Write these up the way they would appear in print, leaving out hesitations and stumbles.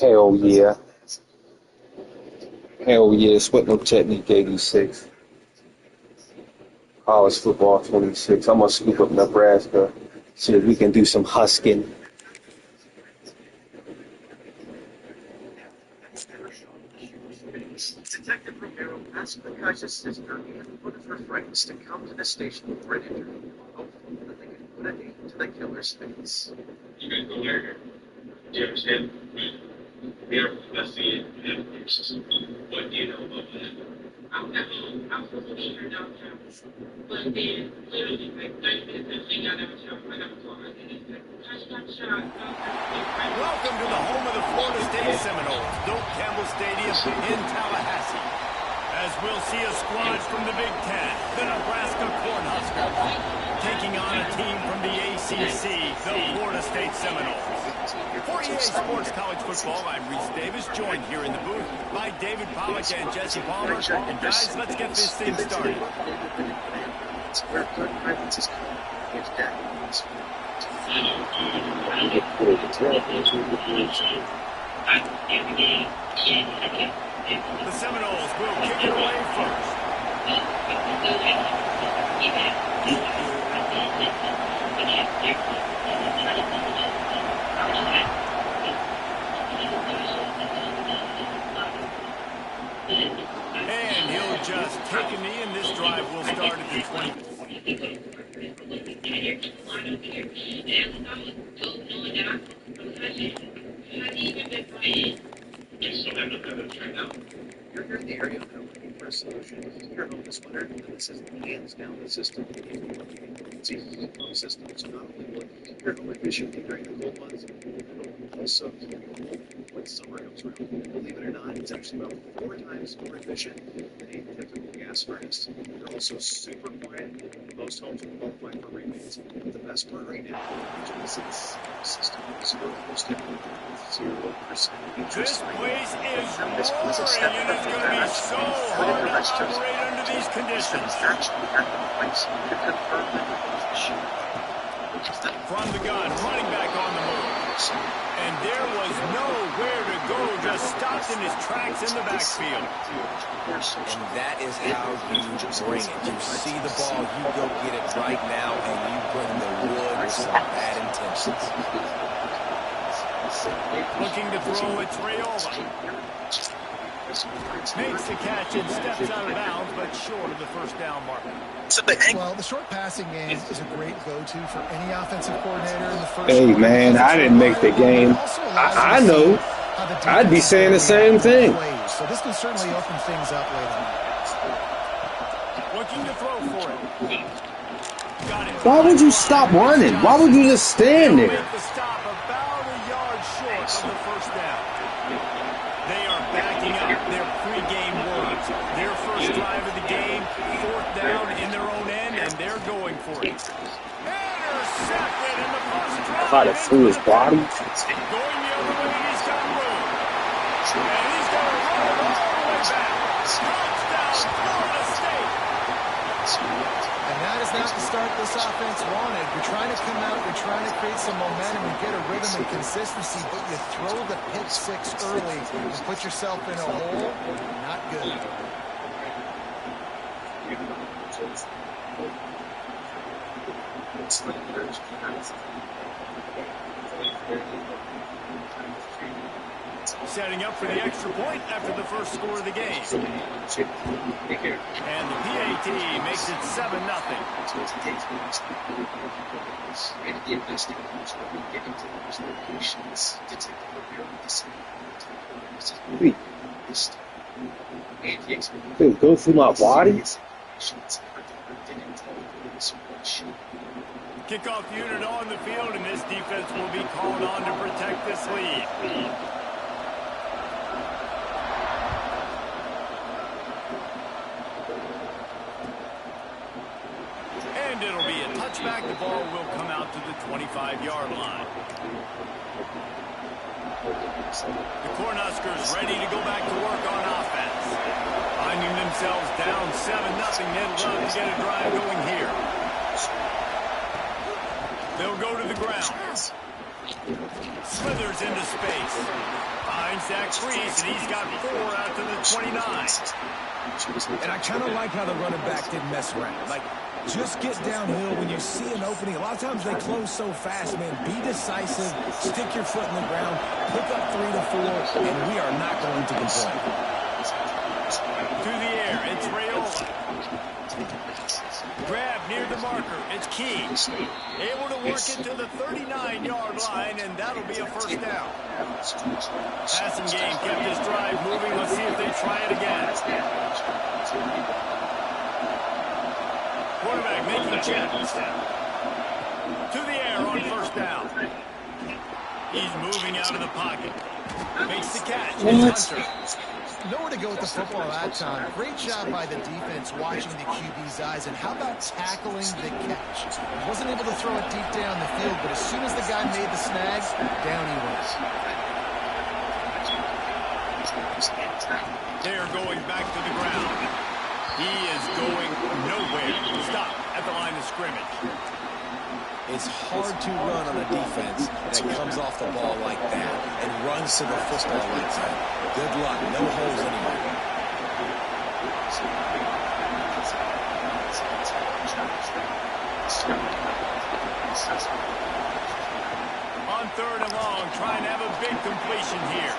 Hell yeah. Hell yeah. Sputnik Technique 86. College football 26. I'm going to scoop up Nebraska so that we can do some husking. Detective Romero asked the Kaiser's sister and one of her friends to come to the station for an interview, hopeful that they could put a name to the killer's face. You guys go there. Do you understand? We are investigating the system. What do you know about that? I was at home. I was supposed to be here downtown. But then, literally, like 30 minutes after they got downtown, I got a call. And they said, Kash got shot. Welcome to the home of the Florida State Seminoles, Doak Campbell Stadium in Tallahassee. As we'll see a squad from the Big Ten, the Nebraska Cornhuskers, taking on a team from the ACC, the Florida State Seminoles. For EA Sports College Football, I'm Reese Davis, joined here in the booth by David Pollack and Jesse Palmer. And guys, let's get this thing started. The Seminoles will kick it away first. And he'll just take a knee, and this drive will start at the 20. You're in the area now looking for a solution. You're home this winter, and this is hands down the system. It's easy to the system. So not only will your home efficiently during the cold months, it'll also when summer comes around. Believe it or not, it's actually about 4 times more efficient than a typical gas furnace. They're also super quiet. Most homes will qualify for rebates. But the best part right now is this system is almost everything with 0% interest. This place is roaring, and it's going to be so hard to operate under these conditions. Actually at the place to confirm that the machine. From the gun, running back on the move. And there was nowhere to go, just stopped in his tracks in the backfield. And that is how you bring it. You see the ball, you go get it right now, and you bring the wood with some bad intentions. Looking to throw it, Trayola. Makes the catch and steps out of bounds, but short of the first down marker. Well, the short passing game is a great go-to for any offensive coordinator in the first. Hey, man, I didn't make the game. I know. I'd be saying the same thing. So this can certainly open things up later. Looking to throw for it. Got it. Why would you stop running? Why would you just stand there? Make the stop about a yard short of the first down. They are backing up their pregame words. Their first drive of the game, 4th down in their own end, and they're going for it. Intercepted in the first drive. Caught it through his body. Going the other way, he's got room. And he's going to run it all the way back. Touchdown, Florida State. And that is not the start this offense wanted. You're trying to come out, you're trying to create some momentum and get a rhythm and consistency, but you throw the pick 6 early and put yourself in a hole. Not good. Setting up for the extra point after the first score of the game. And the PAT makes it 7-0. Dude, go through my body? Kickoff unit on the field, and this defense will be called on to protect this lead. And it'll be a touchback. The ball will come out to the 25-yard line. The Cornhuskers ready to go back to work on offense. Finding themselves down 7-0, they'd love to get a drive going here. They'll go to the ground. Slithers into space. Finds that crease, and he's got 4 out to the 29. And I kind of like how the running back didn't mess around. Like, just get downhill when you see an opening. A lot of times they close so fast, man. Be decisive, stick your foot in the ground, pick up 3 to 4, and we are not going to complain. To the air, it's Raiola. Grab near the marker, it's Key. Able to work it to the 39-yard line, and that'll be a first down. Passing game kept this drive moving. Let's see if they try it again. Quarterback making checks. To the air on first down. He's moving out of the pocket. Makes the catch. It's Hunter. Nowhere to go with the football that time. Great job by the defense watching the QB's eyes. And how about tackling the catch? He wasn't able to throw it deep down the field, but as soon as the guy made the snag, down he went. They're going back to the ground. He is going nowhere. Stop at the line of scrimmage. It's hard to run on a defense that comes off the ball like that and runs to the football like that. Good luck. No holes anywhere. On 3rd and long, trying to have a big completion here.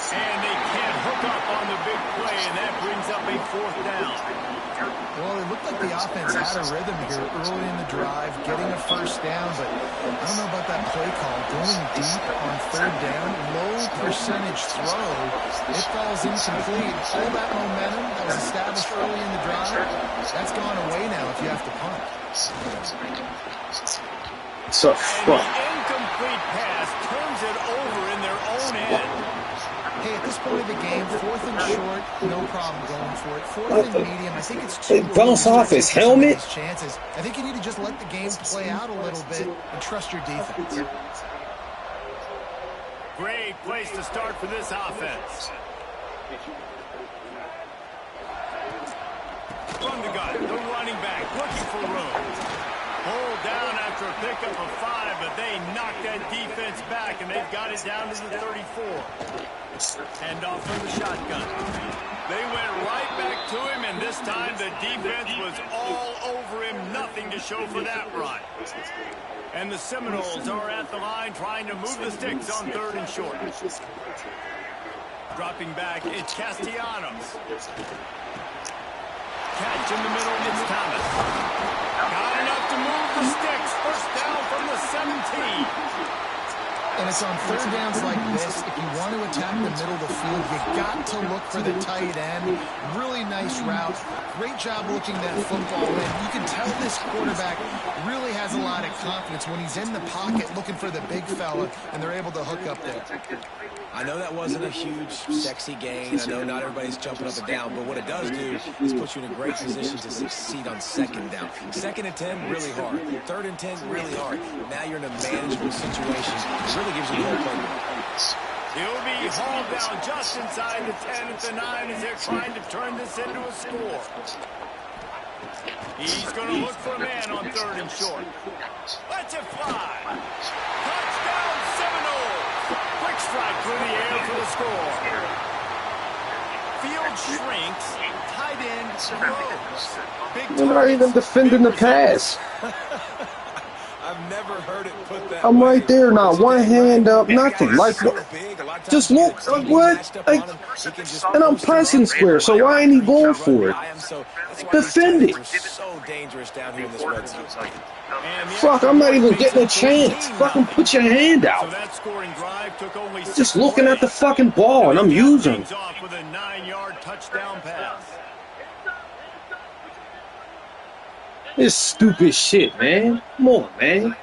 And they can't hook up on the big play, and that brings up a 4th down. Well, it looked like the offense had a rhythm here early in the drive, getting a first down, but I don't know about that play call. Going deep on 3rd down, low percentage throw, it falls incomplete. All that momentum that was established early in the drive, that's gone away now if you have to punt. So, And the incomplete pass turns it over in their own end. Hey, at this point of the game, 4th and short, no problem going for it. 4th and medium, I think it's too it bounced off his helmet. Chances. I think you need to just let the game play out a little bit and trust your defense. Great place to start for this offense. From the gun, the running back looking for room. Hold down after a pickup of 5, but they knocked that defense back, and they've got it down to the 34. Hand off from the shotgun. They went right back to him, and this time the defense was all over him. Nothing to show for that run. And the Seminoles are at the line trying to move the sticks on 3rd and short. Dropping back, it's Castellanos. Catch in the middle, it's Thomas. Got enough to move the sticks. First down from the 17. And it's on 3rd downs like this. If you want to attack the middle of the field, you got to look for the tight end. Really nice route. Great job looking that football in. You can tell this quarterback really has a lot of confidence when he's in the pocket looking for the big fella, and they're able to hook up there. I know that wasn't a huge, sexy gain. I know not everybody's jumping up and down, but what it does do is put you in a great position to succeed on 2nd down. 2nd and 10, really hard. 3rd and 10, really hard. Now you're in a manageable situation. It really gives you the whole playbook. He'll be hauled down just inside the 10 at the 9 as they're trying to turn this into a score. He's going to look for a man on 3rd and short. Let's it fly. Touchdown Seminoles. Quick strike through the air for the score. Field shrinks. Tight end throws. They're not even defending the pass. I've never heard it put that I'm way. right there, not one hand up, nothing. Like, just look, like what? Like, and I'm pressing square, so why ain't he going for it? Defend it. So dangerous down here in this red zone. Fuck, I'm not even getting a chance. Fucking put your hand So out. that scoring drive took only Just looking at the fucking ball, and I'm using it. off with a 9-yard touchdown pass. This stupid shit, man. Come on, man.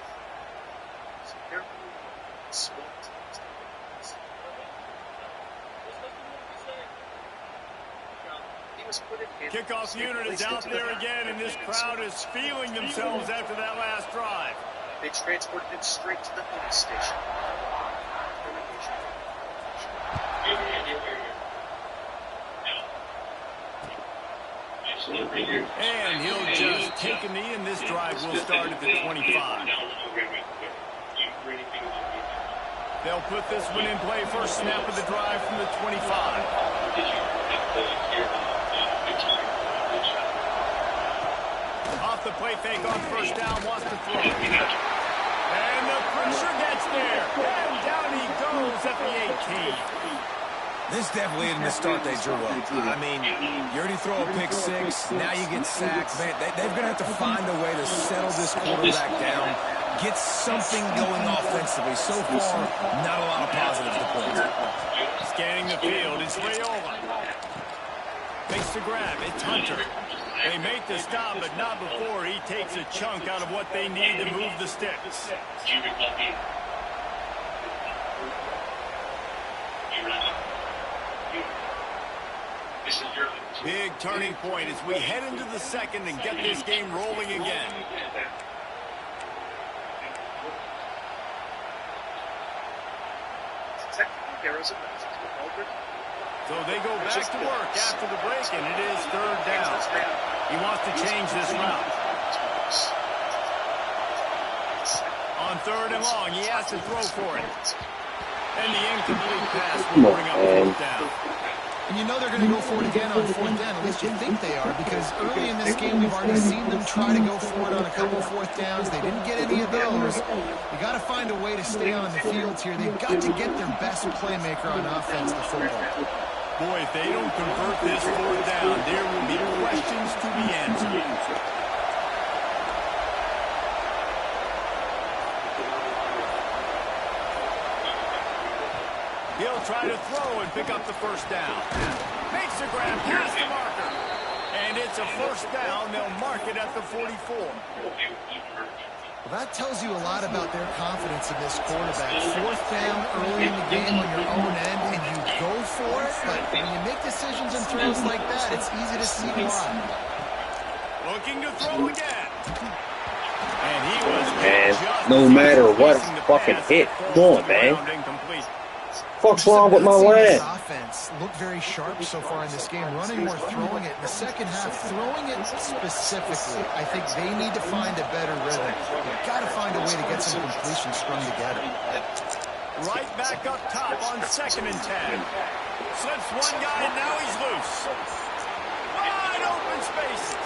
Kickoff unit is out there again, and this crowd is feeling themselves after that last drive. They transported it straight to the police station. And he'll just take a knee, and this drive will start at the 25. They'll put this one in play. First snap of the drive from the 25. Off the play fake on first down, wants to throw. And the pressure gets there. And down he goes at the 18. This definitely isn't the start they drew up. I mean, you already throw a pick six, now you get sacked. Man, they're going to have to find a way to settle this quarterback down, get something going offensively. So far, not a lot of positives to point to. Scanning the field, it's Rayola. Makes the grab, it's Hunter. They make the stop, but not before he takes a chunk out of what they need to move the sticks. Big turning point as we head into the second and get this game rolling again. So they go back to work after the break, and it is third down. He wants to change this route. On third and long, he has to throw for it. And the incomplete pass will bring up fourth down. And you know they're going to go for it again on fourth down. At least you think they are, because early in this game we've already seen them try to go for it on a couple fourth downs. They didn't get any of those. You got to find a way to stay on the field here. They've got to get their best playmaker on offense, the football. Boy, if they don't convert this fourth down, there will be questions to be answered. He'll try to throw and pick up the first down. Makes a grab past the marker. And it's a first down. They'll mark it at the 44. Well, that tells you a lot about their confidence in this quarterback. Fourth down early in the game on your own end, and you go for it. But when you make decisions and throws like that, it's easy to see why. Looking to throw again. And he was no matter what, fucking hit. Come on, man. What's wrong with my leg? Offense looked very sharp so far in this game, running or throwing it. In the second half, throwing it specifically, I think they need to find a better rhythm. You've got to find a way to get some completion strung together. Right back up top on 2nd and 10. Slips one guy, and now he's loose. Wide open spaces.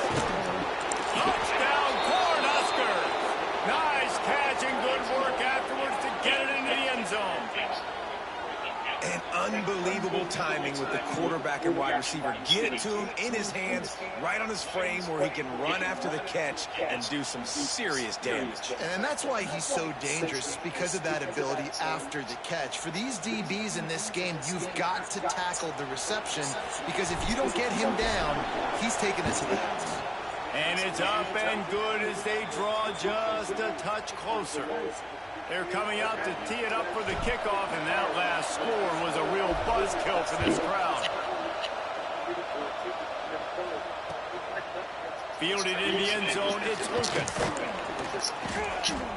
Touchdown, Cornhuskers. Nice catch and good work afterwards to get it into the end zone. And unbelievable timing with the quarterback and wide receiver. Get it to him in his hands, right on his frame where he can run after the catch and do some serious damage. And that's why he's so dangerous, because of that ability after the catch. For these DBs in this game, you've got to tackle the reception, because if you don't get him down, he's taking it to the house. And it's up and good as they draw just a touch closer. They're coming out to tee it up for the kickoff, and that last score was a real buzzkill for this crowd. Fielded in the end zone, it's Lucas.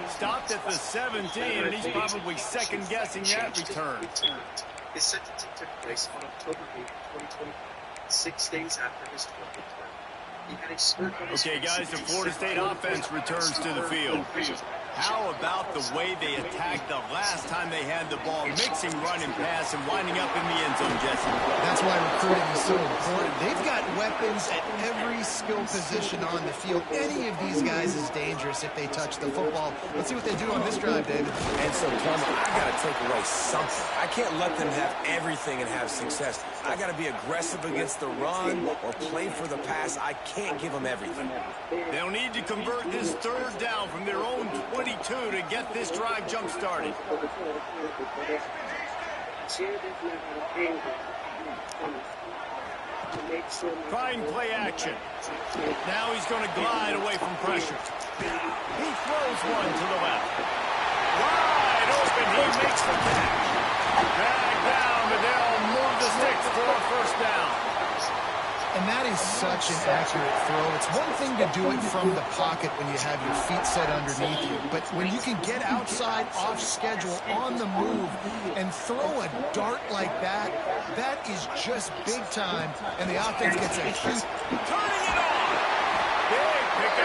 Stopped at the 17, and he's probably second-guessing that return. His sentencing took place on October 8, 2020, 6 days after his 20th term. He had a spurt on his Okay, guys, the Florida State offense returns to the field. How about the way they attacked the last time they had the ball, mixing run and pass and winding up in the end zone, Jesse? That's why recruiting is so important. They've got weapons at every skill position on the field. Any of these guys is dangerous if they touch the football. Let's see what they do on this drive, David. And so, Toma, I got to take away something. I can't let them have everything and have success. I got to be aggressive against the run or play for the pass. I can't give them everything. They'll need to convert this third down from their own 22 to get this drive jump-started. Trying play action. Now he's going to glide away from pressure. He throws one to the left. Wide open, he makes the catch. Drag down, but they'll move the sticks for a first down. And that is such an accurate throw. It's one thing to do it from the pocket when you have your feet set underneath you, but when you can get outside, off schedule, on the move, and throw a dart like that, that is just big time, and the offense gets a huge... Turning it on!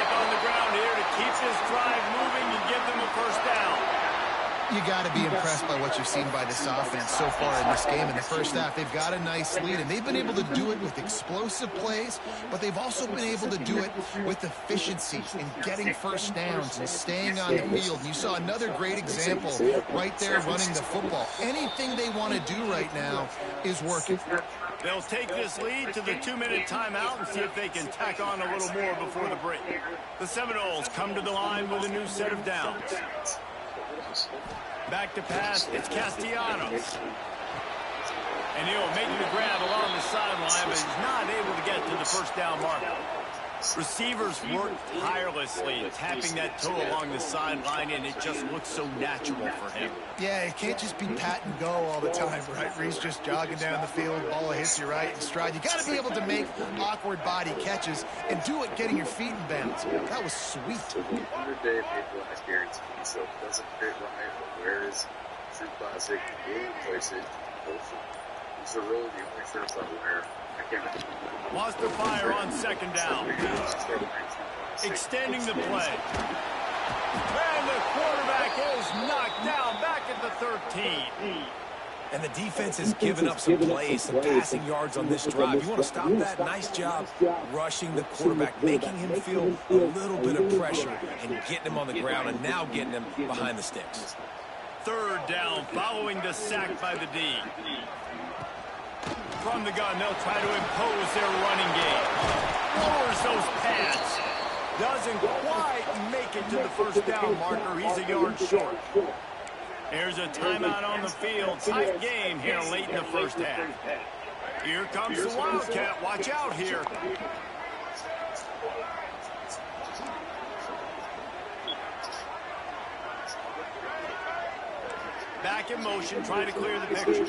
back on the ground here to keep this drive moving and give them a first down. You got to be impressed by what you've seen by this offense so far in this game. In the first half, they've got a nice lead, and they've been able to do it with explosive plays, but they've also been able to do it with efficiency in getting first downs and staying on the field. You saw another great example right there running the football. Anything they want to do right now is working. They'll take this lead to the 2-minute timeout and see if they can tack on a little more before the break. The Seminoles come to the line with a new set of downs. Back to pass, it's Castellanos. And he'll make the grab along the sideline, but he's not able to get to the first down marker. Receivers work tirelessly, tapping that toe along the sideline, and it just looks so natural for him. Yeah, it can't just be pat and go all the time, right? Where he's just jogging down the field, ball hits you right in stride. You got to be able to make awkward body catches and do it getting your feet in bounds. That was sweet. Day people in experience, so it doesn't fit right. Where is true classic? Really place it. These are really the only shirts I wear. Lost the fire on second down. Extending the play. And the quarterback is knocked down back at the 13. And the defense has given up some plays, some passing yards on this drive. You want to stop that? Nice job rushing the quarterback, making him feel a little bit of pressure and getting him on the ground and now getting him behind the sticks. Third down following the sack by the D. From the gun, they'll try to impose their running game. Lowers those pads. Doesn't quite make it to the first down marker. He's a yard short. Here's a timeout on the field. Tight game here late in the first half. Here comes the Wildcat. Watch out here. Back in motion, trying to clear the picture.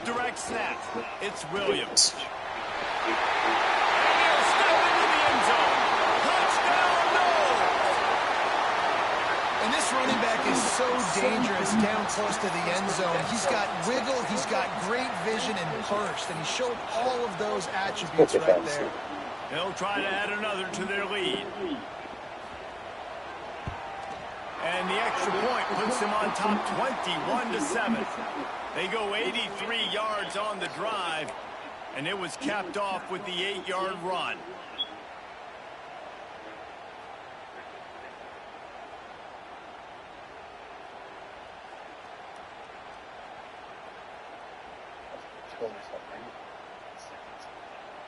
Direct snap. It's Williams. And he'll step into the end zone. Touchdown, Noles! And this running back is so dangerous down close to the end zone. He's got wiggle, he's got great vision and burst, and he showed all of those attributes right there. They'll try to add another to their lead. And the extra point puts them on top 21-7. They go 83 yards on the drive, and it was capped off with the 8-yard run.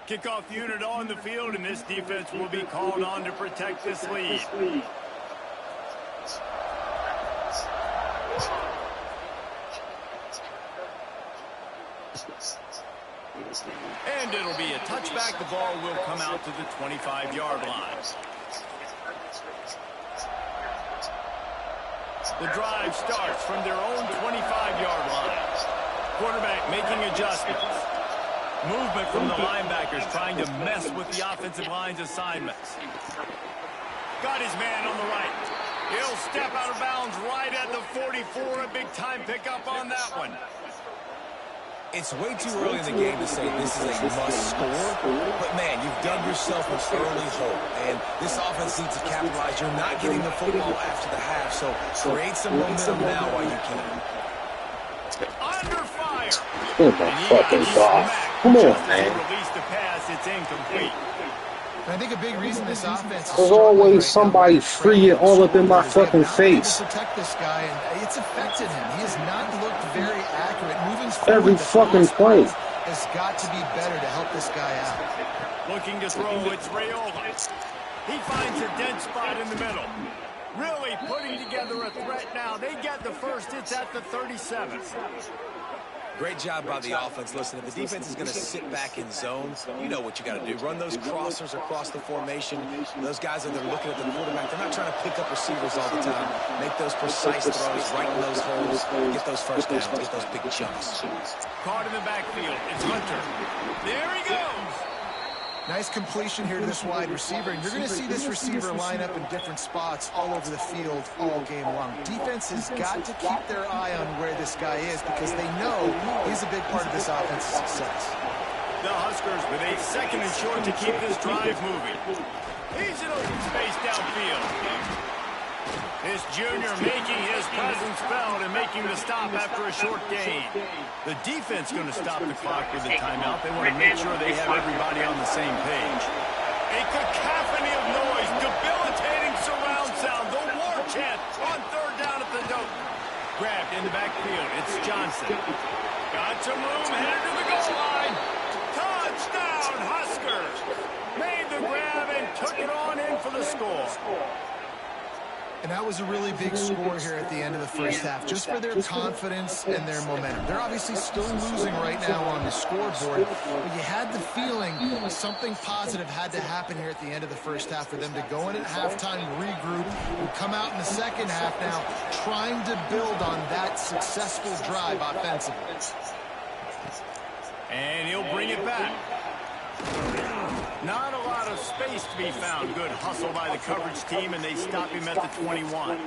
Kickoff unit on the field, and this defense will be called on to protect this lead. And it'll be a touchback. The ball will come out to the 25-yard line. The drive starts from their own 25-yard line. Quarterback making adjustments. Movement from the linebackers trying to mess with the offensive line's assignments. Got his man on the right. He'll step out of bounds right at the 44. A big-time pickup on that one. It's way too early in the game to say this is a must score, but man, you've dug yourself an early hole, and this offense needs to capitalize. You're not getting the football after the half, so create some momentum now while you can. Under fire. Oh my fucking God. Come on, man. Release the pass, it's incomplete. And I think a big reason this offense is There's always somebody free all up in my fucking face. Protect this guy, and it's affected him. He has not looked very accurate. Moving forward, Every fucking play. has got to be better to help this guy out. Looking to throw, it's Raiola. He finds a dead spot in the middle. Really putting together a threat now. They get the first. It's at the 37. Great job by the offense. Listen, if the defense is going to sit back in zone, you know what you got to do. Run those crossers across the formation. Those guys that are looking at the quarterback, they're not trying to pick up receivers all the time. Make those precise throws right in those holes. Get those first downs. Get those big chunks. Caught in the backfield. It's Hunter. There he goes. Nice completion here to this wide receiver. And you're going to see this receiver line up in different spots all over the field all game long. Defense has got to keep their eye on where this guy is because they know he's a big part of this offense's success. The Huskers with a second and short to keep this drive moving. He's in open space downfield. This junior making his presence felt and making the stop after a short gain. The defense going to stop the clock with a timeout. They want to make sure they have everybody on the same page. A cacophony of noise, debilitating surround sound, the war chant on third down at the dope. Grabbed in the backfield, it's Johnson. Got some room, headed to the goal line. Touchdown, Huskers! Made the grab and took it on in for the score. And that was a really big score here at the end of the first half, just for their confidence and their momentum. They're obviously still losing right now on the scoreboard, but you had the feeling something positive had to happen here at the end of the first half for them to go in at halftime, regroup, and come out in the second half now trying to build on that successful drive offensively. And he'll bring it back. Not a lot of space to be found. Good hustle by the coverage team, and they stop him at the 21.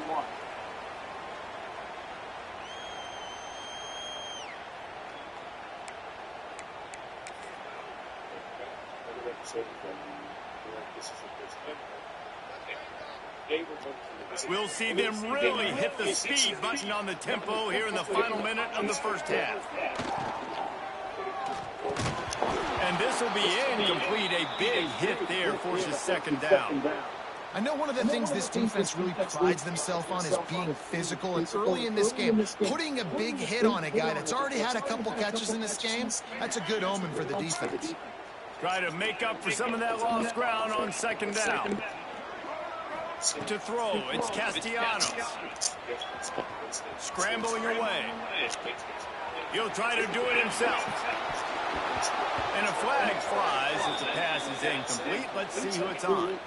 We'll see them really hit the speed button on the tempo here in the final minute of the first half. And this will be incomplete. A big hit there forces second down. I know one of the things this defense really prides themselves on is being physical, and early in this game, putting a big hit on a guy that's already had a couple catches in this game, that's a good omen for the defense. Try to make up for some of that lost ground on second down. To throw, it's Castellanos. Scrambling away. He'll try to do it himself. And a flag flies as the pass is incomplete. Let's see who it's on.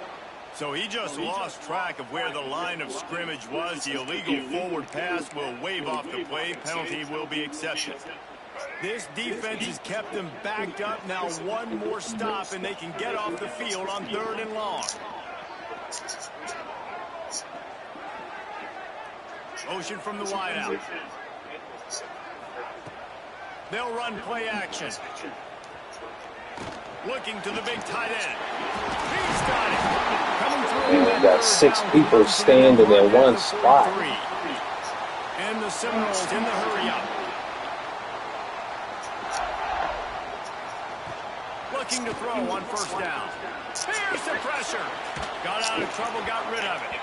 So he just lost track of where the line of scrimmage was. The illegal forward pass will wave off the play. Penalty will be accepted. This defense has kept them backed up. Now one more stop and they can get off the field on third and long. Motion from the wideout. They'll run play action. Looking to the big tight end. He's got it. Coming through. And we got 6 people standing in one spot. And the Seminoles in the hurry up. Looking to throw on first down. Here's the pressure. Got out of trouble, got rid of it.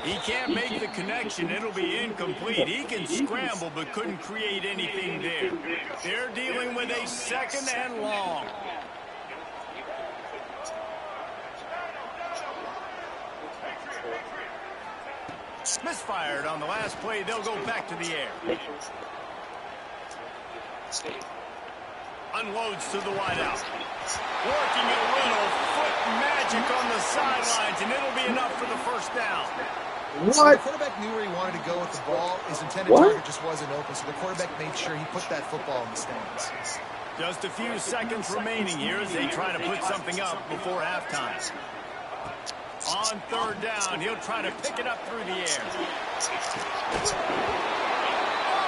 He can't make the connection. It'll be incomplete. He can scramble, but couldn't create anything there. They're dealing with a second and long. Misfired on the last play. They'll go back to the air. Unloads to the wideout. Working a little foot magic on the sidelines, and it'll be enough for the first down. So the quarterback knew where he wanted to go with the ball. His intended target just wasn't open, so the quarterback made sure he put that football in the stands. Just a few seconds remaining here as they try to put something up before halftime. On third down, he'll try to pick it up through the air. Oh,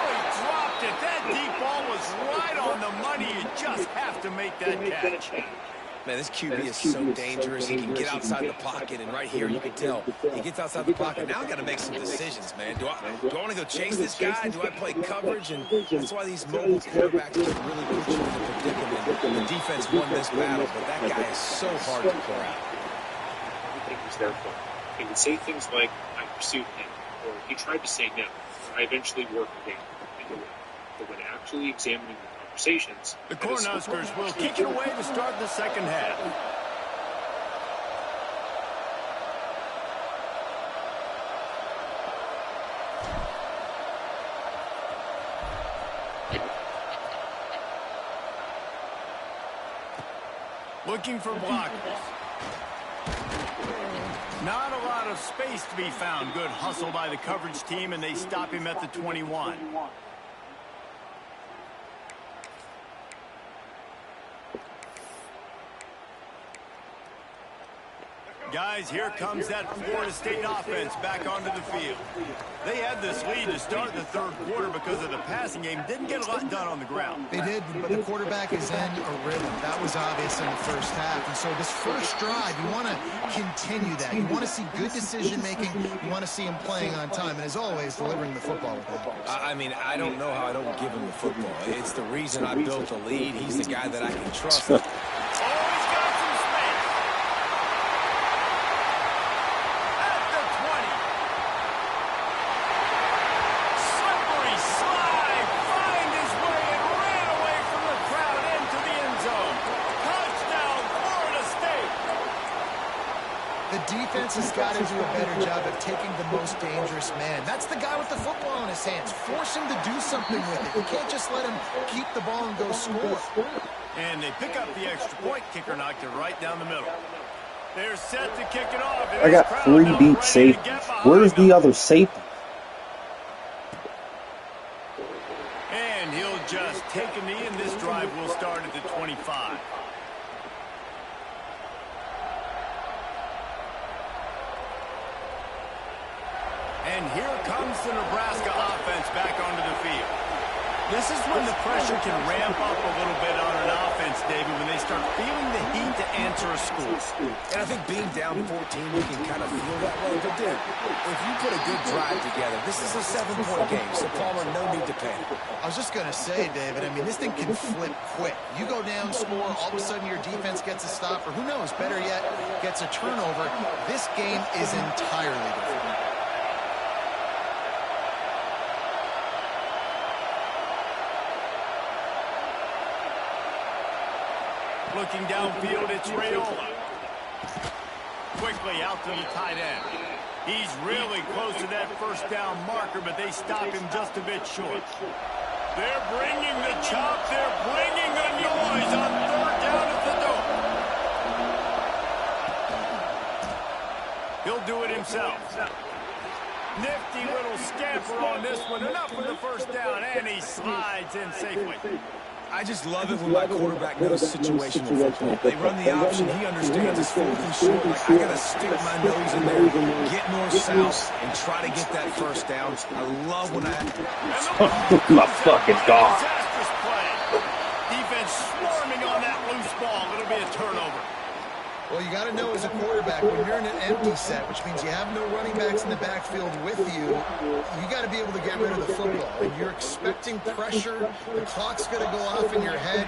he dropped it. That deep ball was right on the money. You just have to make that catch. Man, this QB is so dangerous. He can get outside the pocket, and right here you can tell he gets outside the pocket. Now I got to make some decisions, man. Do I want to go chase this guy? Do I play coverage? And that's why these mobile quarterbacks can really put you in a predicament. The defense won this battle, but that guy is so hard to corral. Everything was their fault. He would say things like, "I pursued him," or "He tried to say no. I eventually worked with him." But when actually examining the conversations, the Cornhuskers will kick it away to start the second half. Looking for blockers. Not a lot of space to be found. Good hustle by the coverage team, and they stop him at the 21. Guys, here comes that Florida State offense back onto the field. They had this lead to start the third quarter because of the passing game. Didn't get a lot done on the ground. They did, but the quarterback is in a rhythm. That was obvious in the first half. And so this first drive, you want to continue that. You want to see good decision-making. You want to see him playing on time. And as always, delivering the football with that. I mean, I don't know how I don't give him the football. It's the reason I built the lead. He's the guy that I can trust. Defense has got to do a better job of taking the most dangerous man. That's the guy with the football in his hands. Force him to do something with it. You can't just let him keep the ball and go score. And they pick up the extra point. Kicker knocked it right down the middle. They're set to kick it off. I got 3 deep safeties. Where's the other safety? And he'll just take a knee, and this drive will start at the 25. And here comes the Nebraska offense back onto the field. This is when the pressure can ramp up a little bit on an offense, David, when they start feeling the heat to answer a score. And I think being down 14, we can kind of feel that way. But, dude, if you put a good drive together, this is a 7-point game, so Palmer, no need to panic. I was just going to say, David, I mean, this thing can flip quick. You go down, score, all of a sudden your defense gets a stop, or who knows, better yet, gets a turnover. This game is entirely different. Looking downfield, it's Raiola. Quickly out to the tight end. He's really close to that first down marker, but they stop him just a bit short. They're bringing the chop. They're bringing the noise on third down at the door. He'll do it himself. Nifty little scamper on this one. Enough for the first down, and he slides in safely. I just love it when my quarterback knows situational football. They run the option. He understands it's 4th and short. Like, I got to stick my nose in there, get north-south, and try to get that first down. I love when I... My fucking God. Disastrous play. Defense swarming on that loose ball. It'll be a turnover. Well, you got to know as a quarterback, when you're in an empty set, which means you have no running backs in the backfield with you, you got to be able to get rid of the football. And you're expecting pressure. The clock's going to go off in your head.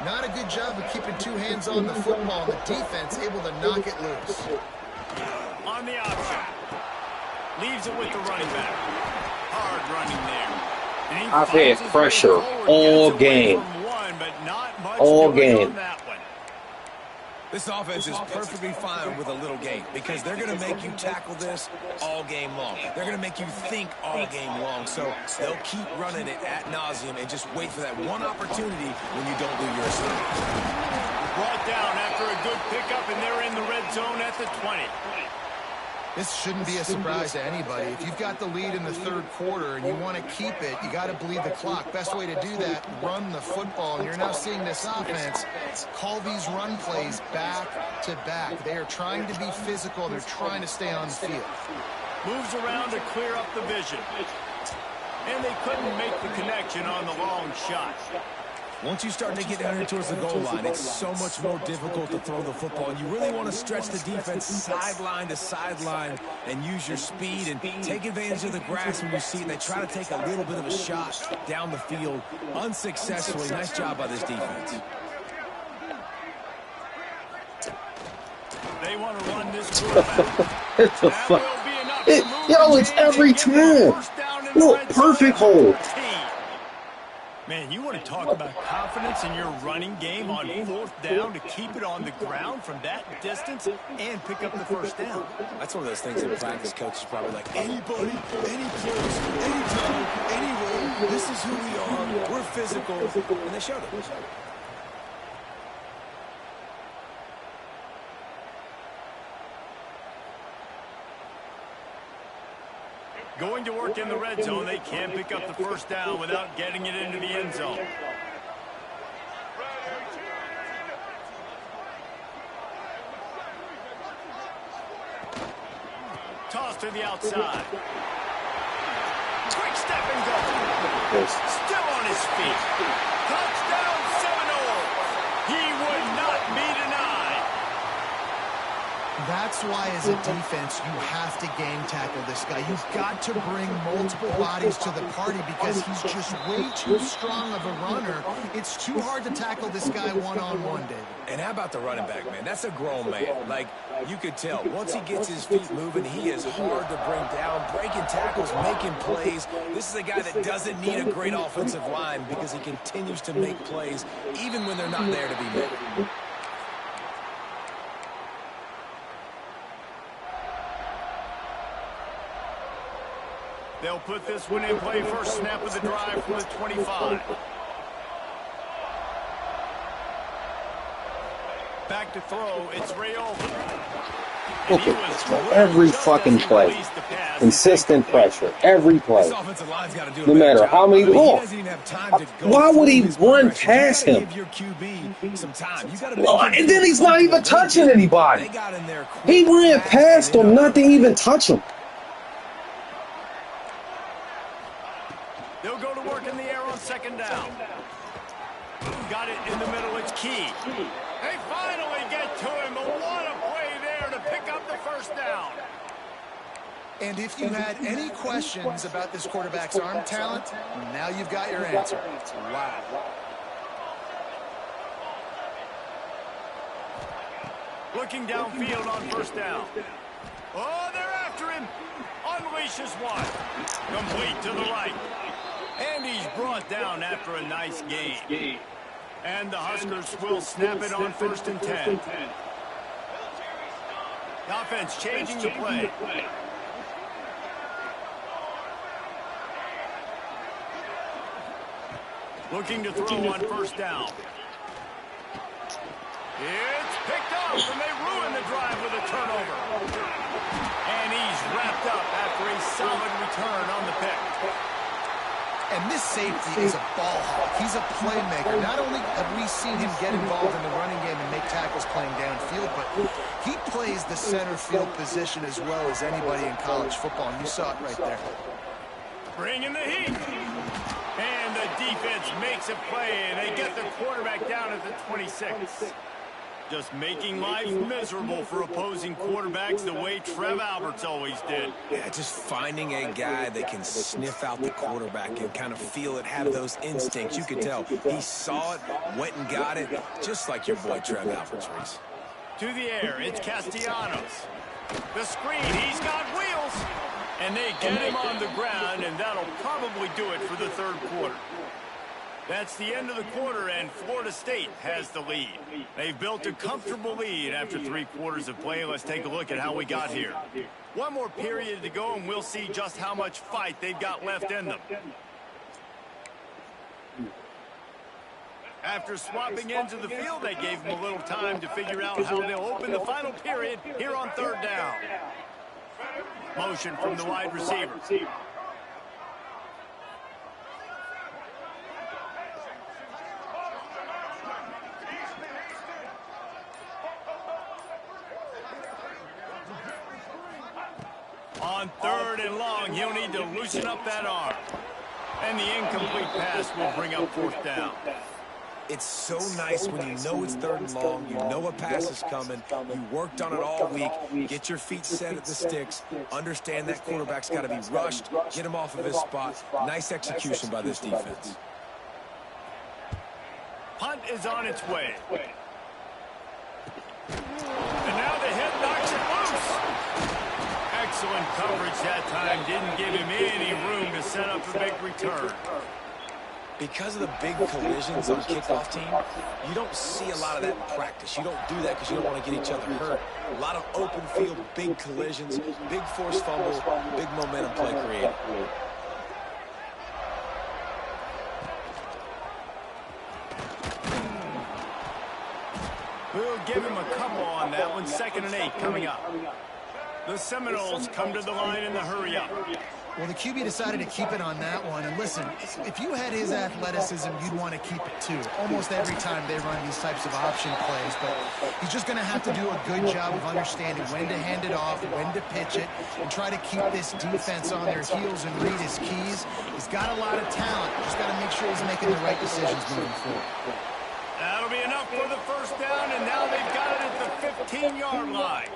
Not a good job of keeping 2 hands on the football. The defense able to knock it loose. On the option. Leaves it with the running back. Hard running there. I've had pressure all game. All game. This offense is perfectly fine with a little game because they're going to make you tackle this all game long. They're going to make you think all game long. So they'll keep running it ad nauseum and just wait for that one opportunity when you don't do your assignment. Brought down after a good pickup, and they're in the red zone at the 20. This shouldn't be a surprise to anybody. If you've got the lead in the third quarter and you want to keep it, you got to bleed the clock. Best way to do that, run the football. And you're now seeing this offense call these run plays back to back. They are trying to be physical. They're trying to stay on the field. Moves around to clear up the vision. And they couldn't make the connection on the long shot. Once you start to get down here towards the goal line, it's so much more difficult to throw the football. And you really want to stretch the defense sideline to sideline and use your speed and take advantage of the grass when you see it. They try to take a little bit of a shot down the field unsuccessfully. Nice job by this defense. They want to run this quarterback. It's a fuck. Yo, it's every time. Look, perfect hold. Man, you want to talk about confidence in your running game on 4th down to keep it on the ground from that distance and pick up the first down. That's one of those things in practice, coach is probably like, anybody, any place, anytime, any role, this is who we are, we're physical, and they showed it. Going to work in the red zone, they can't pick up the first down without getting it into the end zone. toss to the outside. Quick step and go. Still on his feet. Touchdown Seminoles. He would not be denied. That's why, as a defense, you have to game tackle this guy. You've got to bring multiple bodies to the party because he's just way too strong of a runner. It's too hard to tackle this guy one-on-one, David. And how about the running back, man? That's a grown man. Like, you could tell. Once he gets his feet moving, he is hard to bring down, breaking tackles, making plays. This is a guy that doesn't need a great offensive line because he continues to make plays even when they're not there to be made. They'll put this one in play first snap of the drive from the 25. Back to throw, it's Rayola. Every fucking play. Consistent pressure. Every play. No matter how many. Look, why would he run past him? And then he's not even touching anybody. He ran past him, not to even touch him. They'll go to work in the air on second down. Got it in the middle, it's Key. They finally get to him, but what a play there to pick up the first down. And if you had any questions about this quarterback's arm talent, now you've got your answer. Wow. Looking downfield on first down. Oh, they're after him. Unleashes one. Complete to the right. And he's brought down after a nice gain. And the Huskers will snap it on 1st and 10. The offense changing the play. Looking to throw on first down. It's picked up, and they ruin the drive with a turnover. And he's wrapped up after a solid return on the pick. And this safety is a ball hawk. He's a playmaker. Not only have we seen him get involved in the running game and make tackles playing downfield, but he plays the center field position as well as anybody in college football. And you saw it right there. Bringing the heat. And the defense makes a play, and they get the quarterback down at the 26. Just making life miserable for opposing quarterbacks the way Trev Alberts always did. Yeah, just finding a guy that can sniff out the quarterback and kind of feel it, have those instincts. You could tell he saw it, went and got it, just like your boy Trev Alberts, Reese. To the air, it's Castellanos. The screen, he's got wheels. And they get him on the ground, and that'll probably do it for the third quarter. That's the end of the quarter, and Florida State has the lead. They've built a comfortable lead after 3 quarters of play. Let's take a look at how we got here. One more period to go, and we'll see just how much fight they've got left in them. After swapping ends of the field, they gave them a little time to figure out how they'll open the final period here on third down. Motion from the wide receiver. On third and long, he'll need to loosen up that arm. And the incomplete pass will bring up fourth down. It's so nice when you know it's third and long, you know a pass is coming, you worked on it all week, get your feet set at the sticks, understand that quarterback's got to be rushed, get him off of his spot. Nice execution by this defense. Punt is on its way. And now the head knocks it loose. Excellent coverage that time. Didn't give him any room to set up a big return. Because of the big collisions on kickoff team, you don't see a lot of that in practice. You don't do that because you don't want to get each other hurt. A lot of open field, big collisions, big forced fumble, big momentum play created. We'll give him a couple on that one. 2nd and 8 coming up. The Seminoles come to the line in the hurry up. Well, the QB decided to keep it on that one. And listen, if you had his athleticism, you'd want to keep it too. Almost every time they run these types of option plays. But he's just going to have to do a good job of understanding when to hand it off, when to pitch it, and try to keep this defense on their heels and read his keys. He's got a lot of talent. Just got to make sure he's making the right decisions moving forward. That'll be enough for the first down, and now they've got it at the 15-yard line.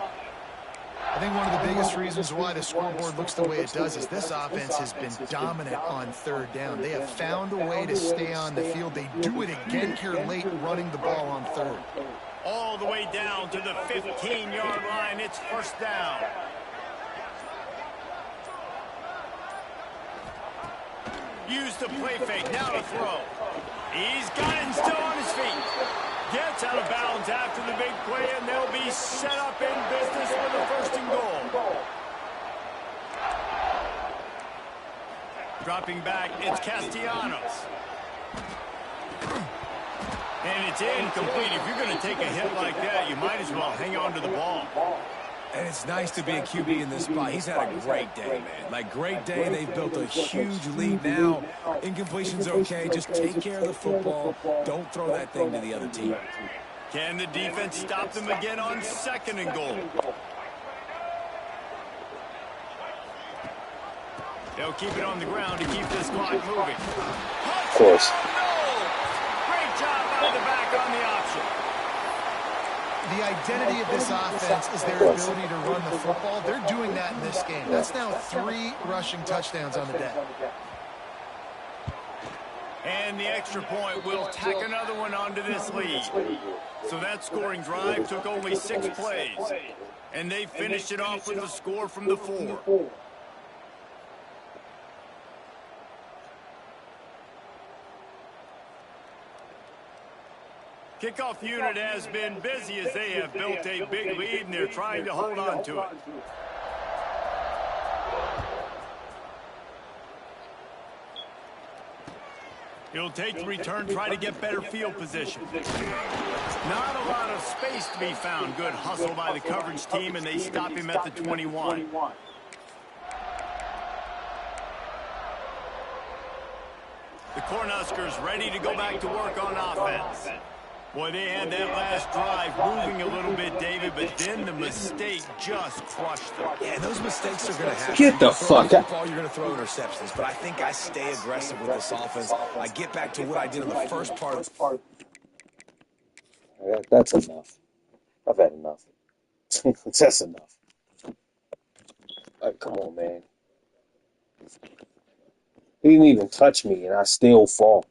I think one of the biggest reasons why the scoreboard looks the way it does is this offense has been dominant on third down. They have found a way to stay on the field. They do it again here late running the ball on third. All the way down to the 15-yard line. It's first down. Use the play fake. Now to throw. He's got it and still on his feet. Gets out of bounds after the big play, and they'll be set up in business for the first and goal. Dropping back, it's Castellanos. And it's incomplete. If you're going to take a hit like that, you might as well hang on to the ball. And it's nice to be a QB in this spot. He's had a great day, man. Like, great day. They've built a huge lead now. Incompletion's okay. Just take care of the football. Don't throw that thing to the other team. Can the defense stop them again on second and goal? They'll keep it on the ground to keep this clock moving. Of course. Great job out of the back on the option. The identity of this offense is their ability to run the football. They're doing that in this game. That's now 3 rushing touchdowns on the day. And the extra point will tack another one onto this lead. So that scoring drive took only 6 plays. And they finished it off with a score from the 4. Kickoff unit has been busy as they have built a big lead, and they're trying to hold on to it. He'll take the return, try to get better field position. Not a lot of space to be found. Good hustle by the coverage team, and they stop him at the 21. The Cornhuskers ready to go back to work on offense. Boy, they had that last drive moving a little bit, David, but then the mistake just crushed them. Yeah, those mistakes are going to happen. Get the fuck out. You're going to throw interceptions, but I think I stay aggressive with this offense. I get back to what I did in the first part. That's enough. I've had enough. That's enough. Like, come on, man. He didn't even touch me, and I still fall.